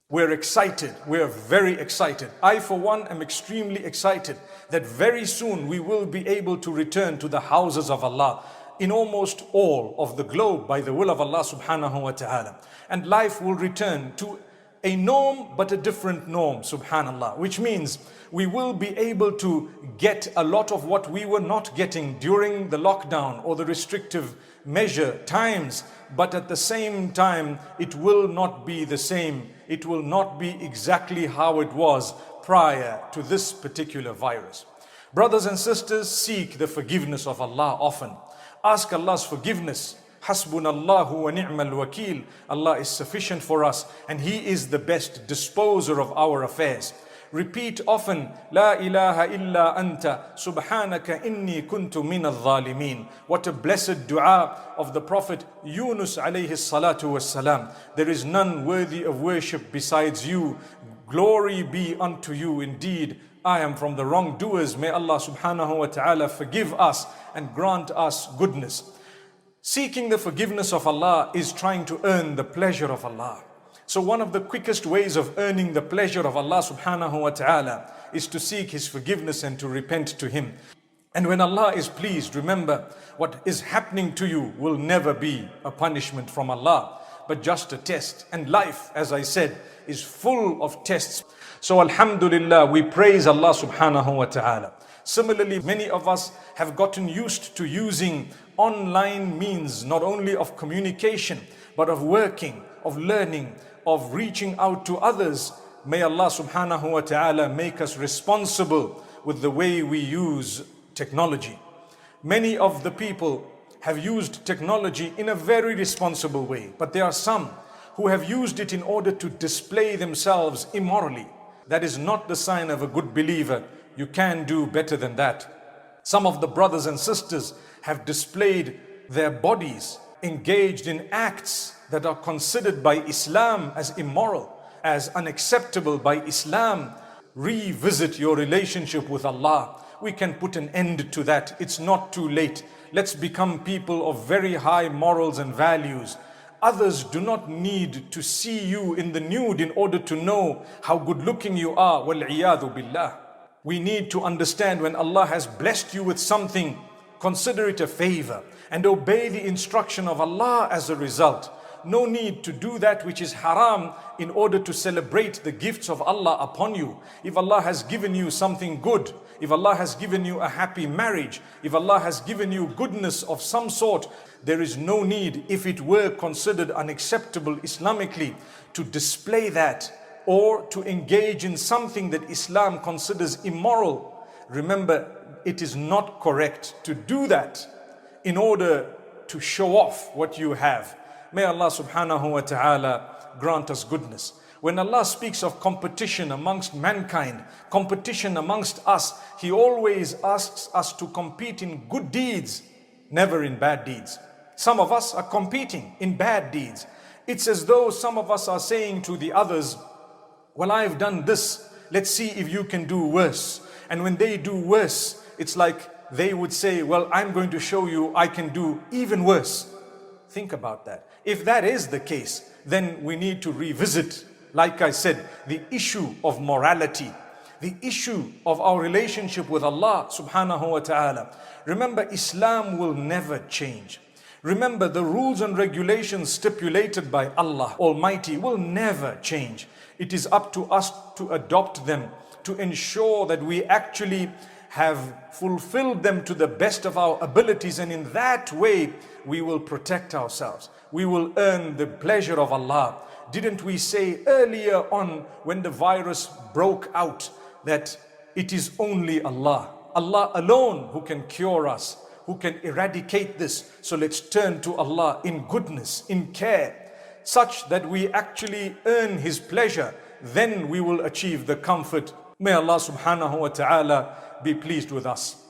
We're excited. We're very excited. I, for one, am extremely excited that very soon we will be able to return to the houses of Allah in almost all of the globe by the will of Allah subhanahu wa ta'ala. And life will return to a norm, but a different norm, subhanallah, which means we will be able to get a lot of what we were not getting during the lockdown or the restrictive measure times, but at the same time, it will not be the same. It will not be exactly how it was prior to this particular virus. Brothers and sisters, seek the forgiveness of Allah often. Ask Allah's forgiveness. Hasbunallahu wa ni'mal wakil. Allah is sufficient for us and He is the best disposer of our affairs. Repeat often, La ilaha illa anta, subhanaka inni kuntu min al-zalimin. What a blessed dua of the Prophet Yunus alayhi salatu wassalam. There is none worthy of worship besides you. Glory be unto you. Indeed, I am from the wrongdoers. May Allah subhanahu wa ta'ala forgive us and grant us goodness. Seeking the forgiveness of Allah is trying to earn the pleasure of Allah. So one of the quickest ways of earning the pleasure of Allah subhanahu wa ta'ala is to seek His forgiveness and to repent to Him. And when Allah is pleased, remember what is happening to you will never be a punishment from Allah, but just a test. And life, as I said, is full of tests. So alhamdulillah, we praise Allah subhanahu wa ta'ala. Similarly, many of us have gotten used to using online means, not only of communication, but of working, of learning, of reaching out to others. May Allah subhanahu wa ta'ala make us responsible with the way we use technology. Many of the people have used technology in a very responsible way, but there are some who have used it in order to display themselves immorally. That is not the sign of a good believer. You can do better than that. Some of the brothers and sisters have displayed their bodies, engaged in acts that are considered by Islam as immoral, as unacceptable by Islam. Revisit your relationship with Allah. We can put an end to that. It's not too late. Let's become people of very high morals and values. Others do not need to see you in the nude in order to know how good looking you are. Wal-iyadhu billah. We need to understand when Allah has blessed you with something, consider it a favor and obey the instruction of Allah as a result. No need to do that which is haram in order to celebrate the gifts of Allah upon you. If Allah has given you something good, if Allah has given you a happy marriage, if Allah has given you goodness of some sort, there is no need, if it were considered unacceptable Islamically, to display that or to engage in something that Islam considers immoral. Remember, it is not correct to do that in order to show off what you have. May Allah subhanahu wa ta'ala grant us goodness. When Allah speaks of competition amongst mankind, competition amongst us, He always asks us to compete in good deeds, never in bad deeds. Some of us are competing in bad deeds. It's as though some of us are saying to the others, well, I've done this, let's see if you can do worse. And when they do worse, it's like they would say, well, I'm going to show you I can do even worse. Think about that. If that is the case, then we need to revisit, like I said, the issue of morality, the issue of our relationship with Allah subhanahu wa ta'ala. Remember, Islam will never change. Remember, the rules and regulations stipulated by Allah Almighty will never change. It is up to us to adopt them, to ensure that we actually have fulfilled them to the best of our abilities, and in that way we will protect ourselves. We will earn the pleasure of Allah. Didn't we say earlier on when the virus broke out that it is only Allah alone who can cure us, who can eradicate this? So let's turn to Allah in goodness, in care, such that we actually earn His pleasure. Then we will achieve the comfort. May Allah subhanahu wa ta'ala be pleased with us.